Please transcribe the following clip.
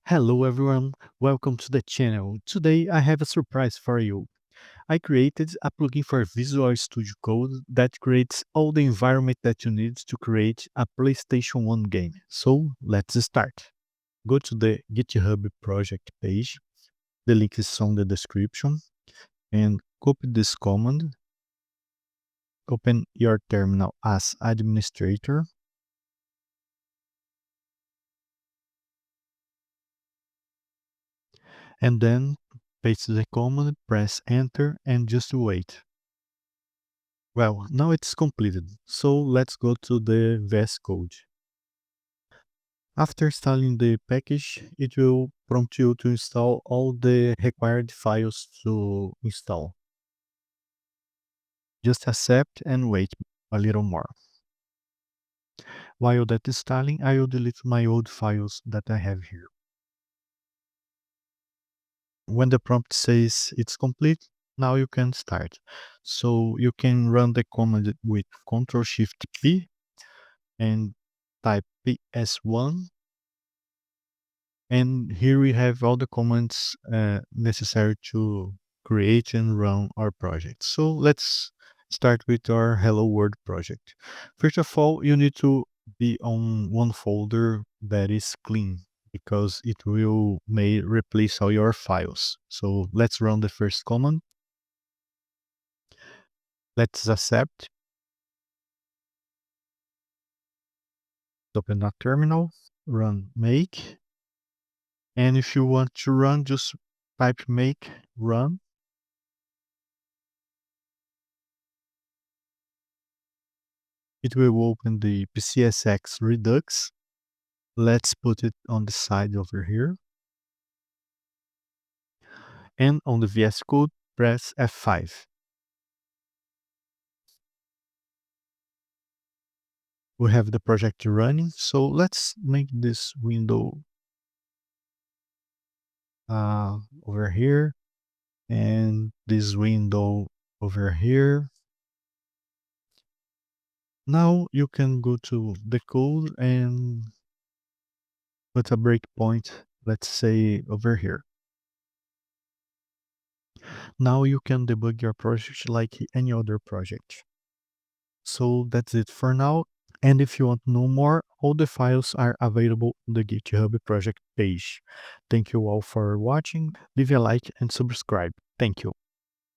Hello everyone, welcome to the channel. Today I have a surprise for you. I created a plugin for Visual Studio Code that creates all the environment that you need to create a PlayStation 1 game. So let's start. Go to the GitHub project page. The link is on the description and copy this command. Open your terminal as administrator and then paste the command, press enter and just wait. Well, now it's completed, so let's go to the vscode. After installing the package, it will prompt you to install all the required files to install. Just accept and wait a little more. While that is installing, I will delete my old files that I have here. When the prompt says it's complete, now you can start. So you can run the command with Ctrl+Shift+P and type PS1. And here we have all the commands necessary to create and run our project. So let's start with our Hello World project. First of all, you need to be on one folder that is clean because it may replace all your files. So let's run the first command. Let's accept. Open a terminal, run make. And if you want to run, just type make run. It will open the PCSX Redux. Let's put it on the side over here. And on the VS Code, press F5. We have the project running. So let's make this window over here and this window over here. Now you can go to the code and put a breakpoint, let's say over here. Now you can debug your project like any other project. So that's it for now. And if you want to know more, all the files are available on the GitHub project page. Thank you all for watching. Leave a like and subscribe. Thank you.